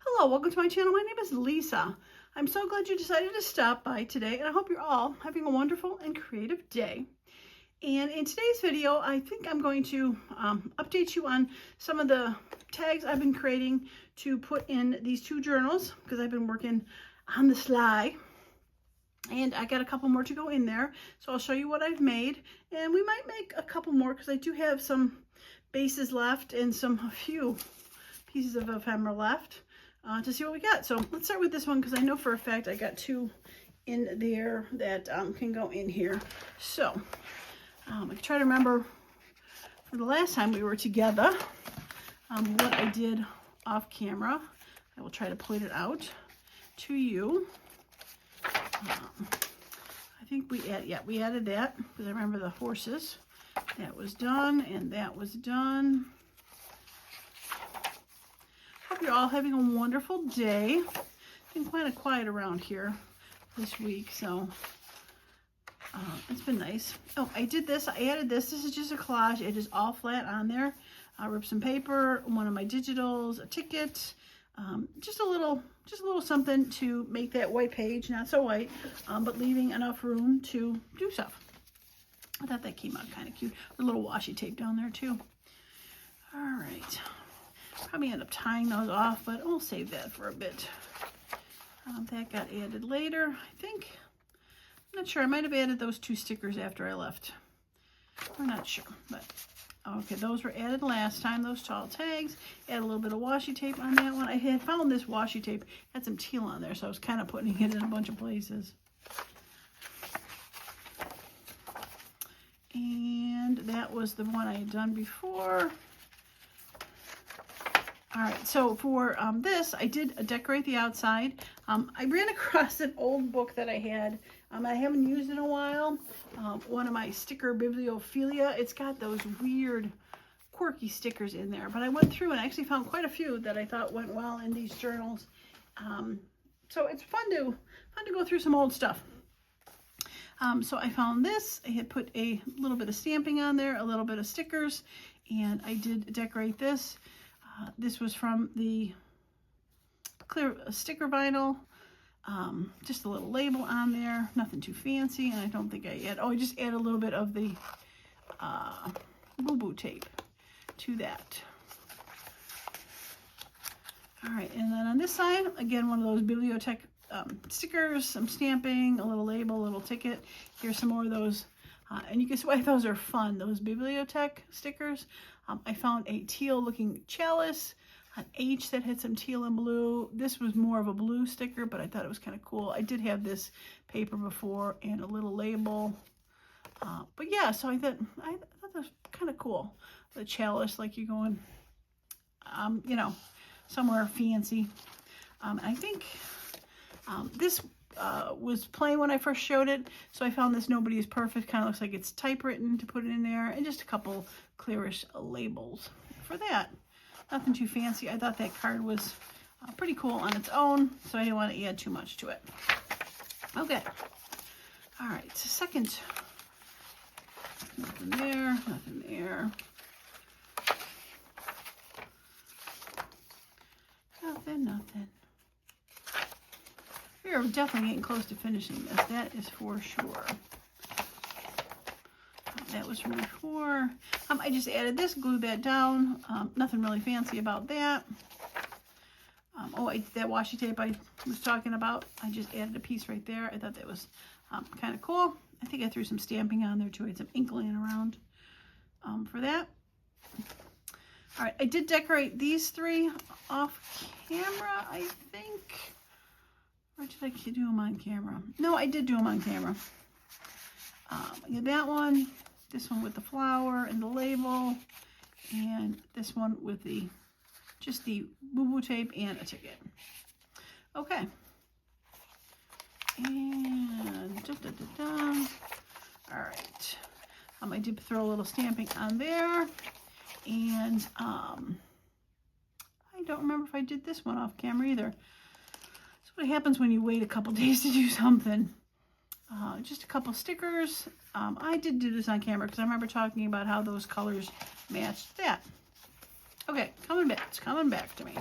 Hello, welcome to my channel. My name is Lisa. I'm so glad you decided to stop by today, and I hope you're all having a wonderful and creative day. And in today's video, I think I'm going to update you on some of the tags I've been creating to put in these two journals, because I've been working on the sly. And I got a couple more to go in there, so I'll show you what I've made. And we might make a couple more, because I do have some bases left and a few pieces of ephemera left. To see what we got. So let's start with this one, because I know for a fact I got two in there that can go in here. So I try to remember for the last time we were together what I did off camera. I will try to point it out to you. I think we added that, because I remember the horses. That was done, and that was done. Hope you're all having a wonderful day. It's been kind of quiet around here this week, so it's been nice. Oh, I did this. I added this. This is just a collage. It is all flat on there. I ripped some paper, one of my digitals, a ticket, just a little something to make that white page not so white, but leaving enough room to do stuff. I thought that came out kind of cute. A little washi tape down there too. All right. Probably end up tying those off, but we'll save that for a bit. That got added later, I think. I'm not sure. I might have added those two stickers after I left. I'm not sure, but okay, those were added last time, those tall tags. Add a little bit of washi tape on that one. I had found this washi tape, had some teal on there, so I was kind of putting it in a bunch of places. And that was the one I had done before. All right, so for this, I did decorate the outside. I ran across an old book that I had. I haven't used in a while. One of my sticker bibliophilia. It's got those weird, quirky stickers in there. But I went through and actually found quite a few that I thought went well in these journals. So it's fun to go through some old stuff. So I found this. I had put a little bit of stamping on there, a little bit of stickers, and I did decorate this. This was from the clear sticker vinyl. Just a little label on there, nothing too fancy, and I don't think I add. Oh, I just add a little bit of the boo-boo tape to that. All right, and then on this side, again, one of those bibliotech stickers, some stamping, a little label, a little ticket. Here's some more of those. And you can see why those are fun, those bibliotech stickers. I found a teal looking chalice, an H that had some teal and blue. This was more of a blue sticker, but I thought it was kind of cool. I did have this paper before and a little label. But yeah, so I thought that was kind of cool. The chalice, like you're going, you know, somewhere fancy. I think this was plain when I first showed it, so I found this Nobody is Perfect. Kind of looks like it's typewritten to put it in there, and just a couple clearish labels for that. Nothing too fancy. I thought that card was pretty cool on its own, so I didn't want to add too much to it. Okay. All right, so second. Nothing there, nothing there. Nothing. We're definitely getting close to finishing this. That is for sure. That was from before. I just added this, glued that down. Nothing really fancy about that. That washi tape I was talking about, I just added a piece right there. I thought that was kind of cool. I think I threw some stamping on there too. I had some ink laying around for that. All right, I did decorate these three off camera, I think. Or did I do them on camera? No, I did do them on camera. I did that one, this one with the flower and the label, and this one with just the boo-boo tape and a ticket. Okay. And all right. I did throw a little stamping on there, and I don't remember if I did this one off camera either. What happens when you wait a couple days to do something. Just a couple stickers. I did do this on camera because I remember talking about how those colors matched that. Okay, it's coming back to me.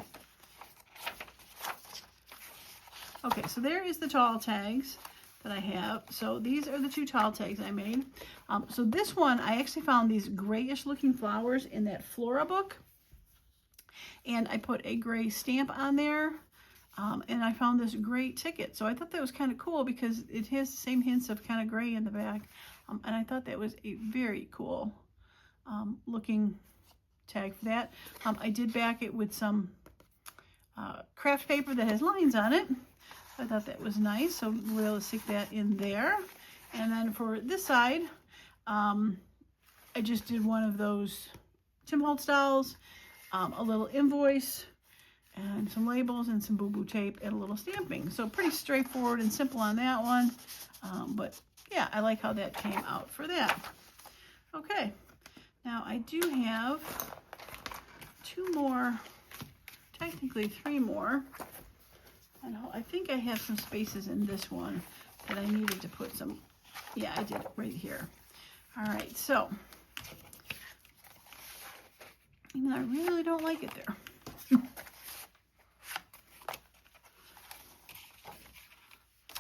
Okay, so there is the tall tags that I have. So these are the 2 tall tags I made. So this one, I actually found these grayish looking flowers in that Flora book. And I put a gray stamp on there. And I found this gray ticket. So I thought that was kind of cool because it has the same hints of kind of gray in the back. And I thought that was a very cool looking tag for that. I did back it with some craft paper that has lines on it. I thought that was nice, so we'll be able to stick that in there. And then for this side, I just did one of those Tim Holtz dolls, a little invoice, and some labels, and some boo-boo tape, and a little stamping. So pretty straightforward and simple on that one. But yeah, I like how that came out for that. Okay, now I do have 2 more, technically 3 more. I think I have some spaces in this one that I needed to put some, yeah, I did right here. All right, so, even though I really don't like it there.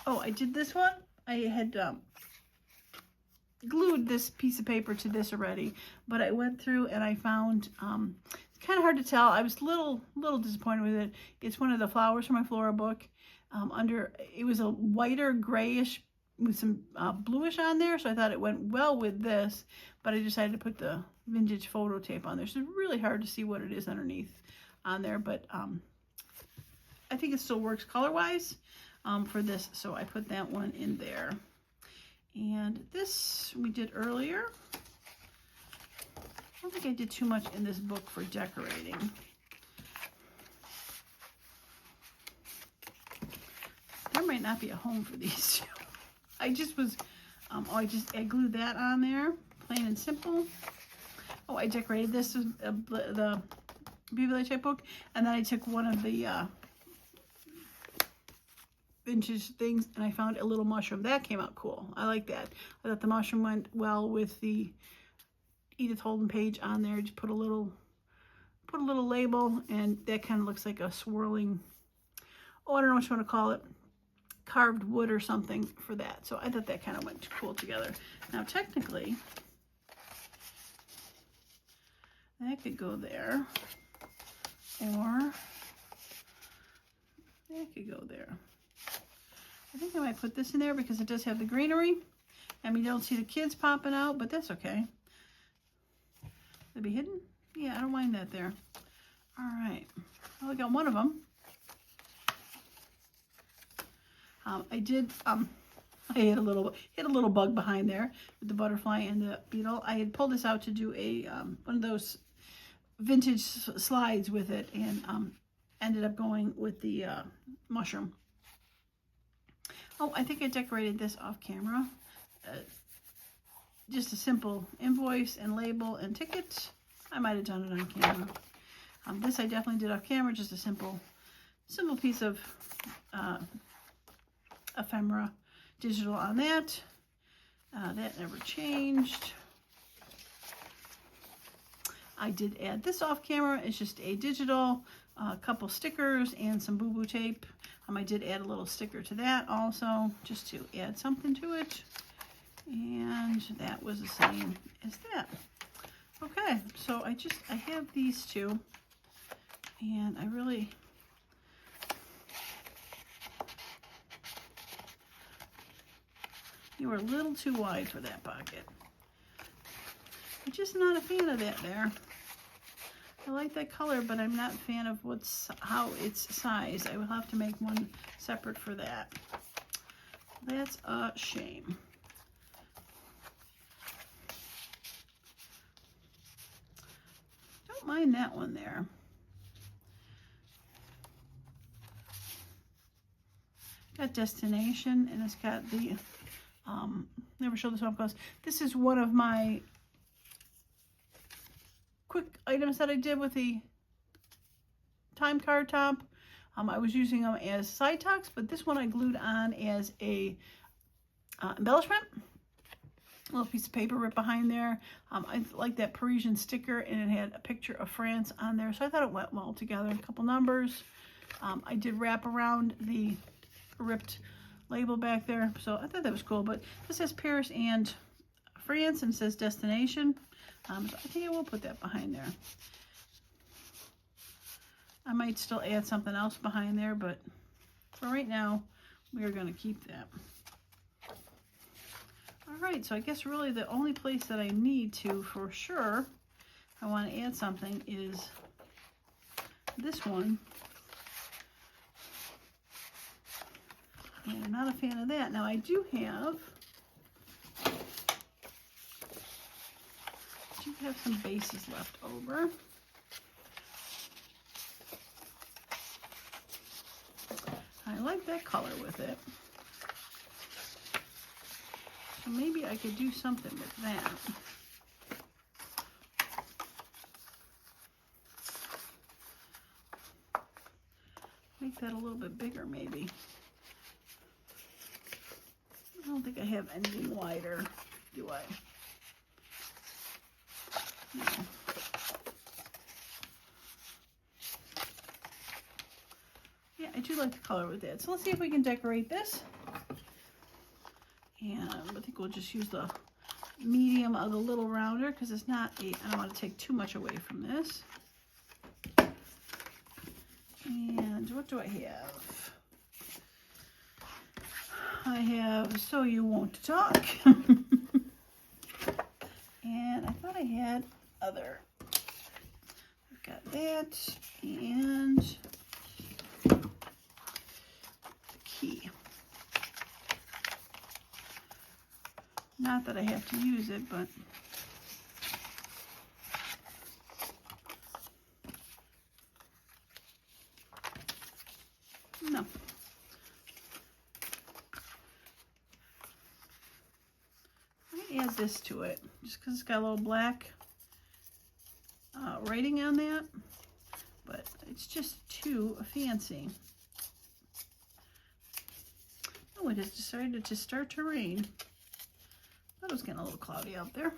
Oh, I did this one. I had glued this piece of paper to this already, but I went through and I found, it's kind of hard to tell. I was a little disappointed with it. It's one of the flowers from my Flora book. It was a whiter grayish with some bluish on there, so I thought it went well with this, but I decided to put the vintage photo tape on there. So it's really hard to see what it is underneath on there, but I think it still works color-wise for this, so I put that one in there. And this we did earlier. I don't think I did too much in this book for decorating. There might not be a home for these 2. I just was, I glued that on there, plain and simple. Oh, I decorated this with the bibliothèque book, and then I took one of the vintage things, and I found a little mushroom. That came out cool. I like that. I thought the mushroom went well with the Edith Holden page on there. Just put a little label, and that kind of looks like a swirling, I don't know what you want to call it, carved wood or something for that. So I thought that kind of went cool together. Now technically, that could go there, or that could go there. I think I might put this in there because it does have the greenery. I mean, you don't see the kids popping out, but that's okay. They'll be hidden? Yeah, I don't mind that there. All right. Well, I got one of them. I did, I had a little bug behind there with the butterfly and the beetle. I had pulled this out to do a, one of those vintage slides with it, and ended up going with the mushroom. Oh, I think I decorated this off camera. Just a simple invoice and label and ticket. I might have done it on camera. This I definitely did off camera, just a simple piece of ephemera digital on that. That never changed. I did add this off camera. It's just a digital, couple stickers and some boo-boo tape. I did add a little sticker to that also, just to add something to it. And that was the same as that. Okay, so I have these 2, and I really, you were a little too wide for that pocket. I'm just not a fan of that there. I like that color, but I'm not a fan of how it's sized. I will have to make one separate for that. That's a shame. Don't mind that one there. Got destination, and it's got the, never showed this one up close. This is one of my quick items that I did with the time card top. I was using them as side tacks, but this one I glued on as a embellishment. A little piece of paper right behind there. I like that Parisian sticker, and it had a picture of France on there, so I thought it went well together. A couple numbers. I did wrap around the ripped label back there. So I thought that was cool. But this says Paris and France and says destination. So I think I will put that behind there. I might still add something else behind there, but for right now, we are going to keep that. All right, so I guess really the only place that I need to, for sure, if I want to add something, is this one. And I'm not a fan of that. Now I do have some bases left over. I like that color with it. So maybe I could do something with that. Make that a little bit bigger maybe. I don't think I have anything wider, do I? No. Yeah, I do like the color with that. So let's see if we can decorate this. And I think we'll just use the medium of the little rounder because it's not I don't want to take too much away from this. And what do I have? I have So You Won't Talk. And I thought I had other. I've got that and the key. Not that I have to use it, but no. I add this to it just because it's got a little black writing on that, but it's just too fancy. Oh, it has decided to start to rain. Thought it was getting a little cloudy out there.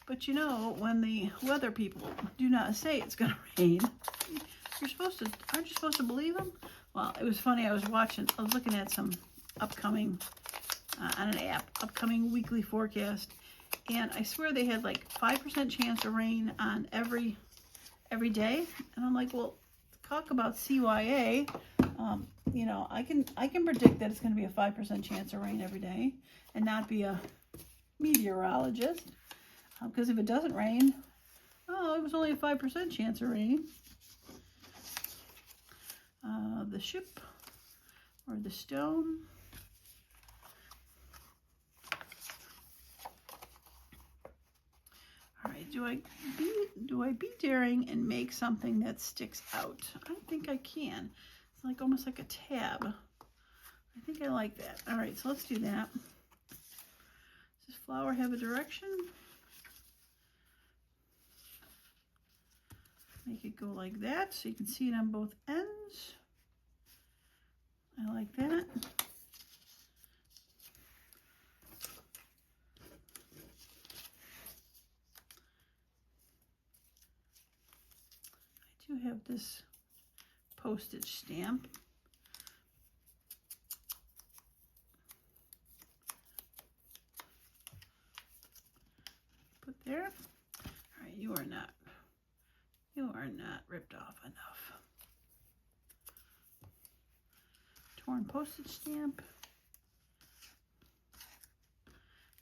But you know, when the weather people do not say it's going to rain, aren't you supposed to believe them? Well, it was funny. I was looking at some upcoming, on an app, upcoming weekly forecast, and I swear they had like 5% chance of rain on every day. And I'm like, well, talk about CYA. You know, I can predict that it's going to be a 5% chance of rain every day and not be a meteorologist. Because if it doesn't rain, oh, it was only a 5% chance of rain. The ship or the stone. All right, do I be daring and make something that sticks out? I think I can. It's like almost like a tab. I think I like that. All right, so let's do that. Does this flower have a direction? Make it go like that so you can see it on both ends. I like that. I do have this postage stamp. Put there. All right, you are not ripped off enough. Torn postage stamp.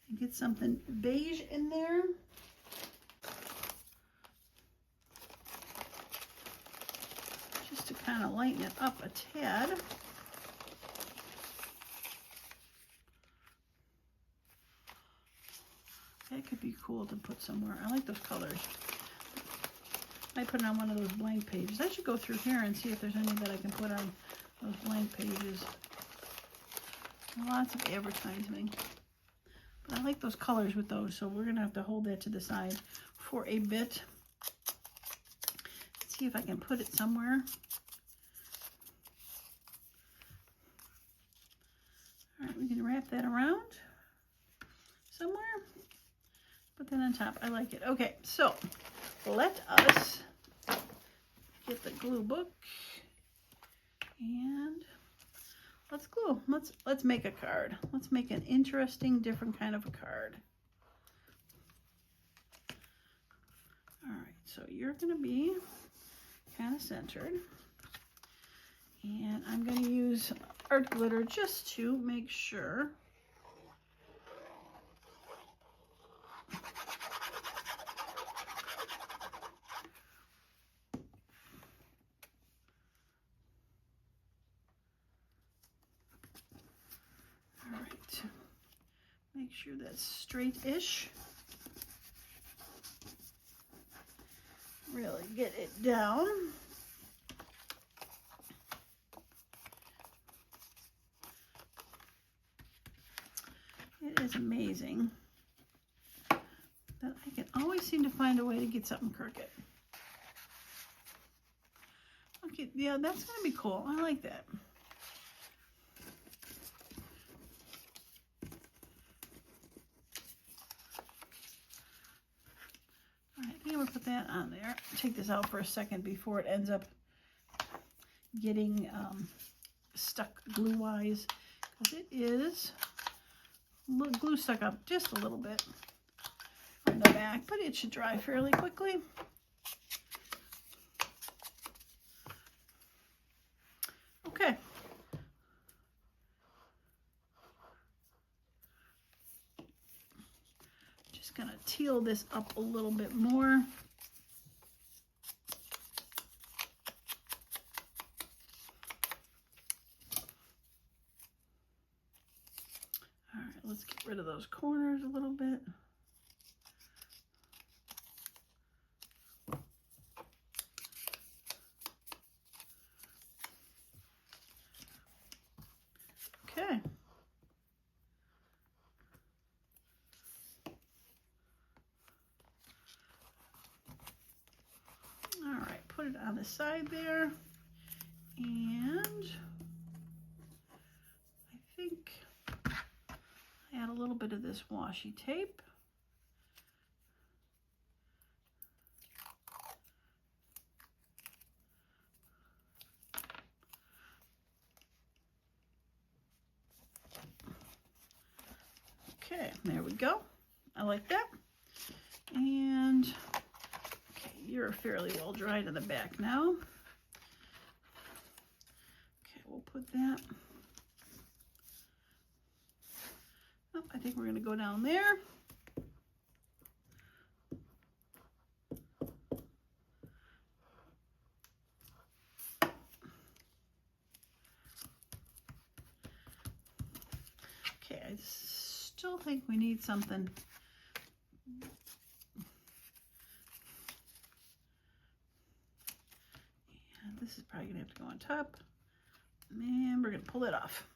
And get something beige in there. Just to kind of lighten it up a tad. That could be cool to put somewhere. I like those colors. I put it on one of those blank pages. I should go through here and see if there's any that I can put on those blank pages. Lots of advertising. But I like those colors with those, so we're going to have to hold that to the side for a bit. Let's see if I can put it somewhere. All right, we can wrap that around somewhere. Put that on top. I like it. Okay, so let us get the glue book and let's glue. Let's make a card. Let's make an interesting, different kind of a card. All right, so you're going to be kind of centered. And I'm going to use art glitter just to make sure. All right, make sure that's straight-ish. Really get it down. It is amazing that I can always seem to find a way to get something crooked. Okay, yeah, that's going to be cool. I like that. All right, I think I'm going to put that on there. Take this out for a second before it ends up getting stuck glue-wise, because it is glue stuck up just a little bit on the back, but it should dry fairly quickly. Okay. Just gonna teal this up a little bit more. All right, let's get rid of those corners a little bit. Okay. All right, put it on the side there. And I think add a little bit of this washi tape. Okay, there we go. I like that. And okay, you're fairly well dried in the back now. Okay, we'll put that. Oh, I think we're going to go down there. Okay, I still think we need something. And this is probably going to have to go on top. And we're going to pull it off.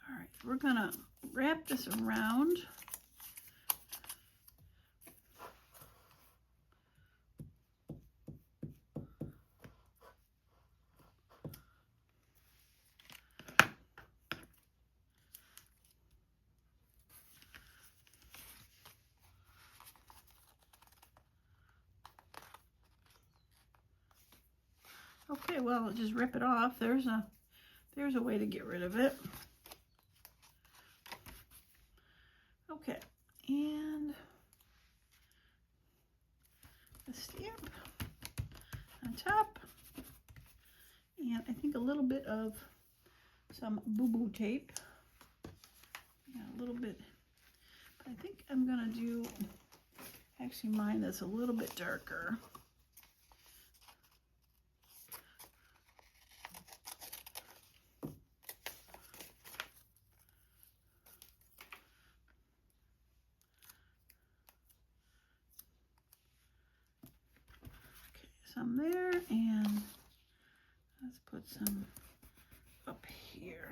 All right, we're going to wrap this around. Okay, well, just rip it off. There's a way to get rid of it. Okay, and the stamp on top, and I think a little bit of some boo-boo tape. Yeah, a little bit, but I think I'm gonna do actually mine that's a little bit darker. Some there, and let's put some up here.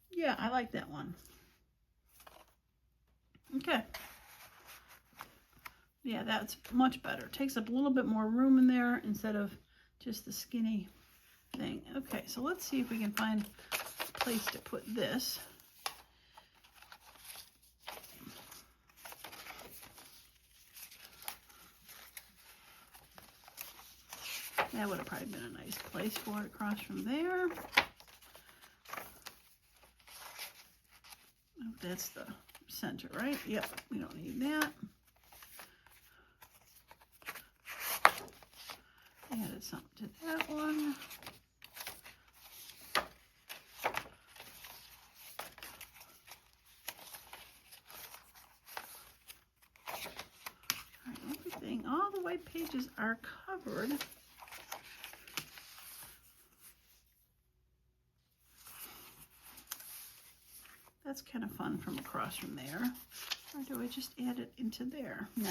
Yeah, I like that one. Okay. Yeah, that's much better. Takes up a little bit more room in there instead of just the skinny thing. Okay, so let's see if we can find a place to put this. That would have probably been a nice place for it across from there. Oh, that's the center, right? Yep, we don't need that. Added something to that one. All right, everything, all the white pages are covered. That's kind of fun from across from there. Or do I just add it into there? Nah.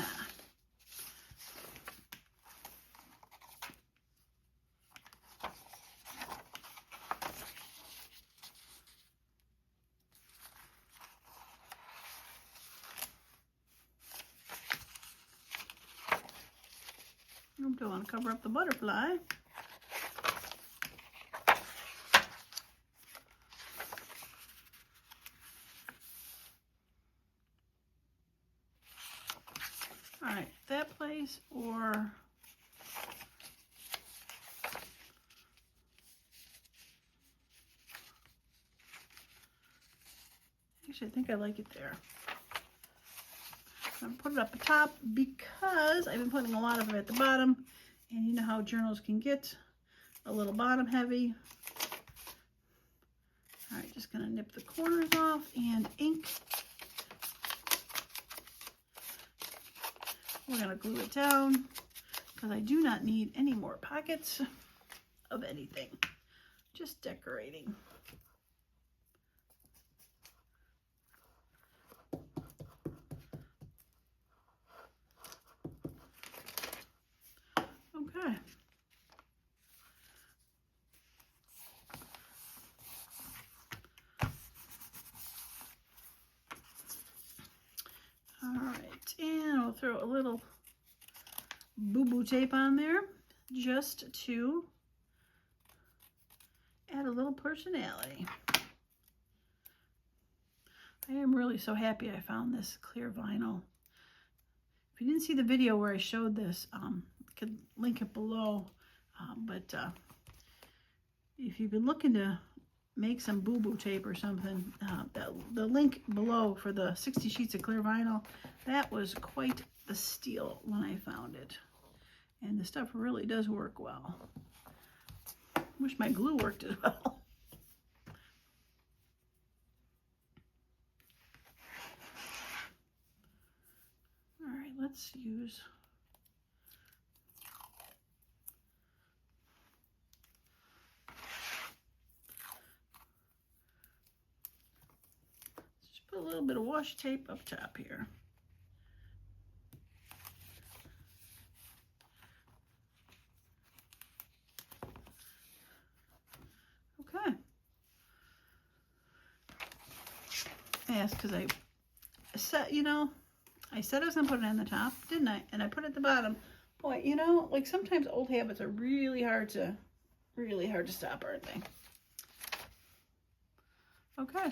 I don't want to cover up the butterfly. All right, that place, or actually I think I like it there. I'm gonna put it up the top because I've been putting a lot of them at the bottom, and you know how journals can get a little bottom heavy. All right, just gonna nip the corners off and ink. We're gonna glue it down because I do not need any more pockets of anything, just decorating. Okay. All right, and I'll throw a little boo-boo tape on there just to add a little personality. I am really so happy I found this clear vinyl. If you didn't see the video where I showed this, I could link it below. But if you've been looking to make some boo-boo tape or something, the link below for the 60 sheets of clear vinyl, that was quite the steal when I found it. And the stuff really does work well. Wish my glue worked as well. All right, let's use just put a little bit of washi tape up top here. Okay. Yes, because I said, you know, I said I was gonna put it on the top, didn't I? And I put it at the bottom. Boy, you know, like sometimes old habits are really hard to stop, aren't they? Okay.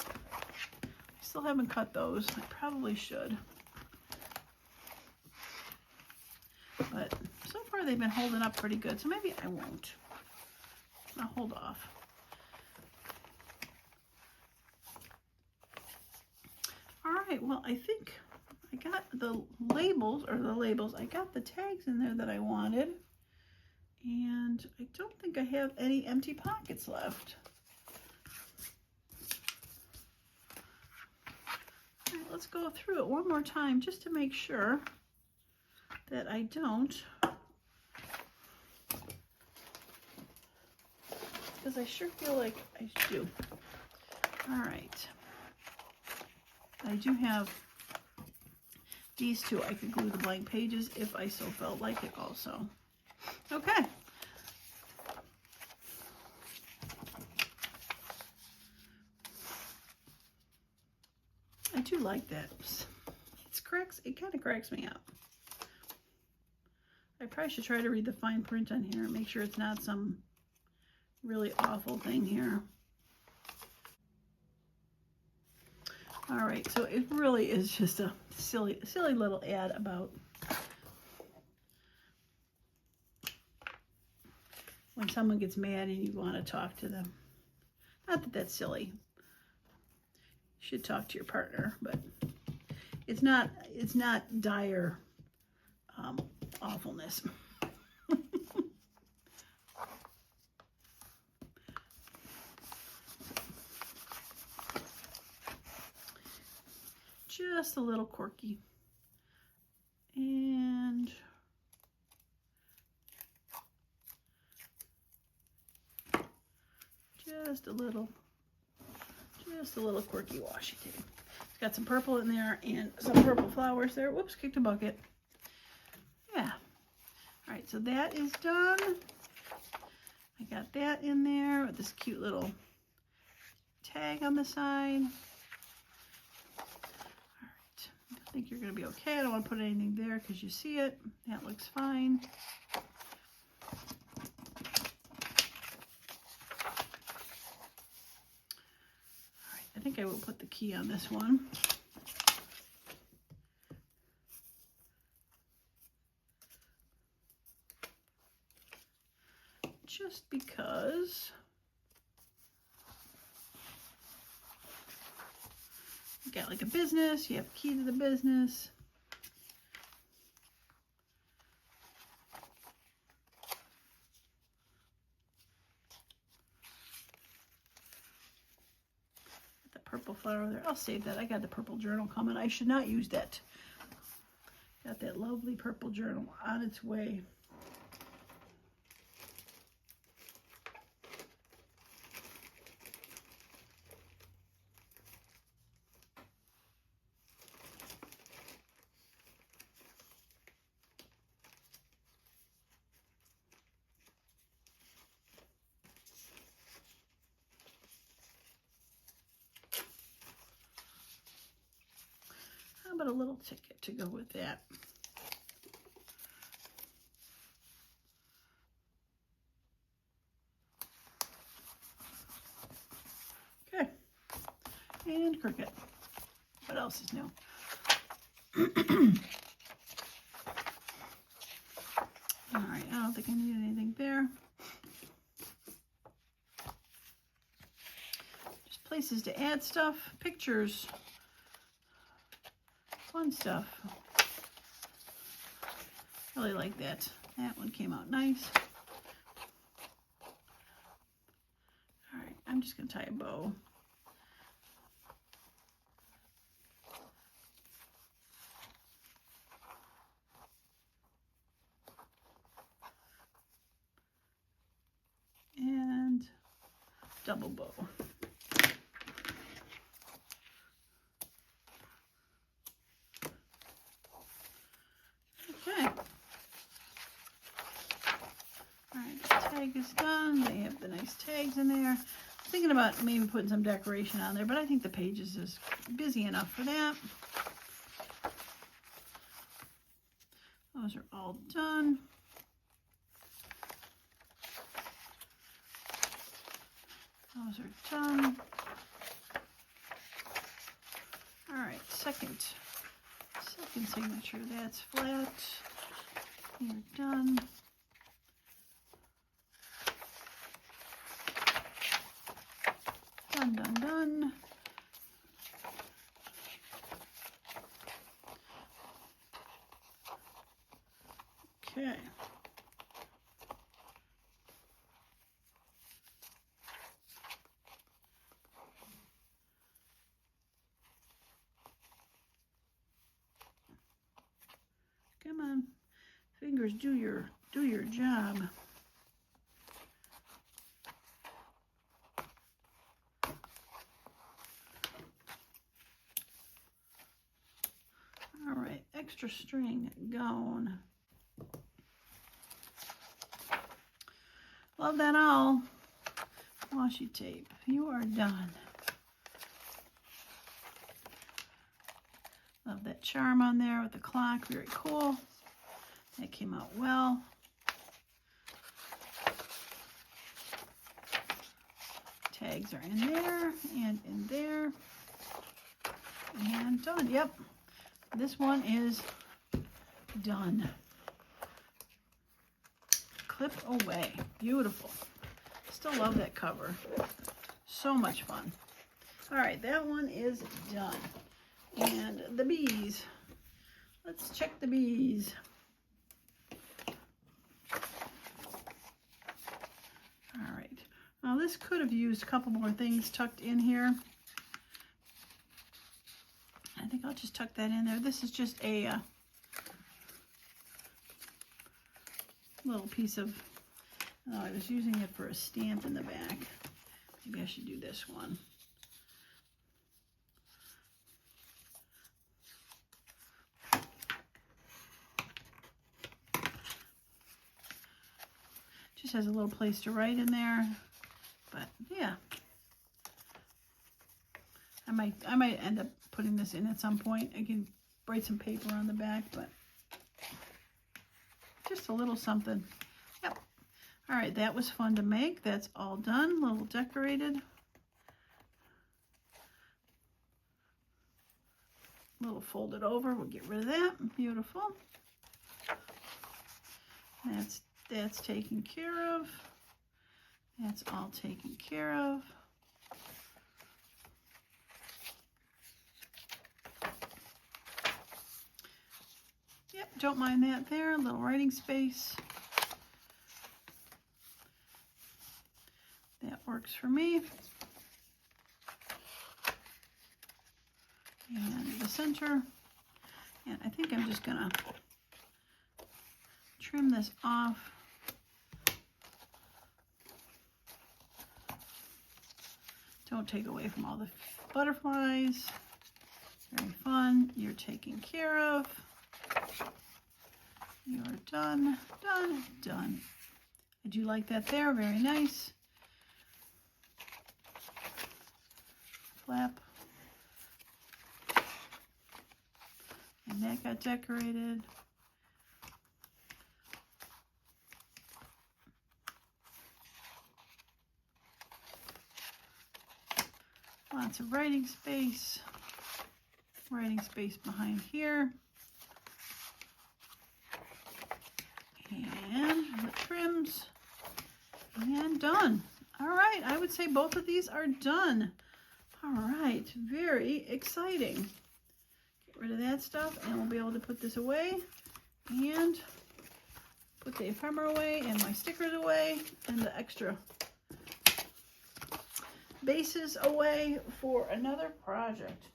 I still haven't cut those. I probably should. But so far they've been holding up pretty good, so maybe I won't. I'll hold off. All right, well, I think I got the labels, I got the tags in there that I wanted. And I don't think I have any empty pockets left. All right, let's go through it one more time just to make sure that I don't. Because I sure feel like I do. All right. I do have these two. I could glue the blank pages if I so felt like it also. Okay. I do like that. It kind of cracks me up. I probably should try to read the fine print on here and make sure it's not some really awful thing here. All right, so it really is just a silly little ad about when someone gets mad and you want to talk to them. Not that that's silly. You should talk to your partner, but it's not dire awfulness. Just a little quirky. And just a little quirky washi tape. It's got some purple in there and some purple flowers there. Whoops, kicked a bucket. Yeah. All right, so that is done. I got that in there with this cute little tag on the side. I think you're going to be okay. I don't want to put anything there because you see it. That looks fine. All right, I think I will put the key on this one. Just because you got like a business, you have a key to the business. The purple flower there. I'll save that. I got the purple journal coming. I should not use that. Got that lovely purple journal on its way. But a little ticket to go with that. Okay. And cricket. What else is new? All right, I don't think I need anything there. Just places to add stuff, pictures. Fun stuff. Really like that. That one came out nice. All right, I'm just going to tie a bow. And double bow. Tag is done. They have the nice tags in there. I'm thinking about maybe putting some decoration on there, but I think the pages is busy enough for that. Those are all done. Those are done. All right, second signature. That's flat. You're done. Done, done, done. Okay. Come on. Fingers, do your job. All right, extra string gone. Love that all. Washi tape, you are done. Love that charm on there with the clock, very cool. That came out well. Tags are in there and in there. And done, yep. This one is done. clip away. Beautiful. Still love that cover. So much fun. All right, that one is done. And the bees. Let's check the bees. All right. Now this could have used a couple more things tucked in here. I think I'll just tuck that in there. This is just a little piece of, oh, I was using it for a stamp in the back. Maybe I should do this one. Just has a little place to write in there, but yeah. I might end up putting this in at some point. I can write some paper on the back, but just a little something. Yep. All right, that was fun to make. That's all done. A little decorated. A little folded over. We'll get rid of that. Beautiful. That's taken care of. That's all taken care of. Yep, don't mind that there. A little writing space. That works for me. And the center. And I think I'm just gonna trim this off. Don't take away from all the butterflies. Very fun. You're taken care of. You're done, done, done. I do like that there. Very nice. Flap. And that got decorated. Lots of writing space. Writing space behind here. And the trims. And done. All right, I would say both of these are done. All right, very exciting. Get rid of that stuff and we'll be able to put this away and put the ephemera away and my stickers away and the extra bases away for another project.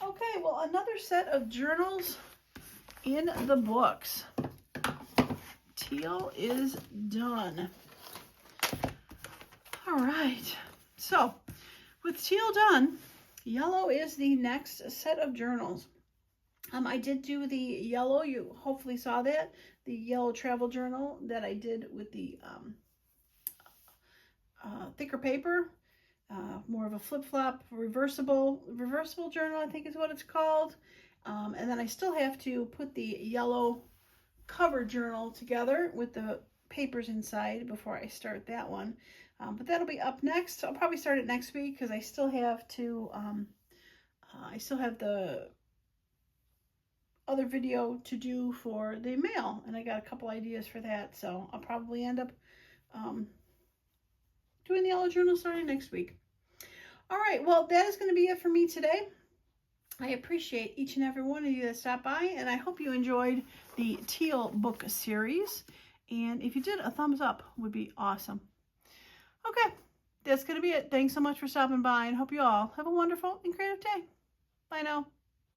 Okay, well, another set of journals in the books. Teal is done. All right, so with teal done, yellow is the next set of journals. I did do the yellow, you hopefully saw that, the yellow travel journal that I did with the thicker paper. More of a flip-flop reversible journal, I think is what it's called. And then I still have to put the yellow cover journal together with the papers inside before I start that one. But that'll be up next. I'll probably start it next week because I still have to, I still have the other video to do for the mail, and I got a couple ideas for that. So I'll probably end up doing the yellow journal starting next week. All right, well, that is going to be it for me today. I appreciate each and every one of you that stopped by, and I hope you enjoyed the Teal book series. And if you did, a thumbs up would be awesome. Okay, that's going to be it. Thanks so much for stopping by, and hope you all have a wonderful and creative day. Bye now.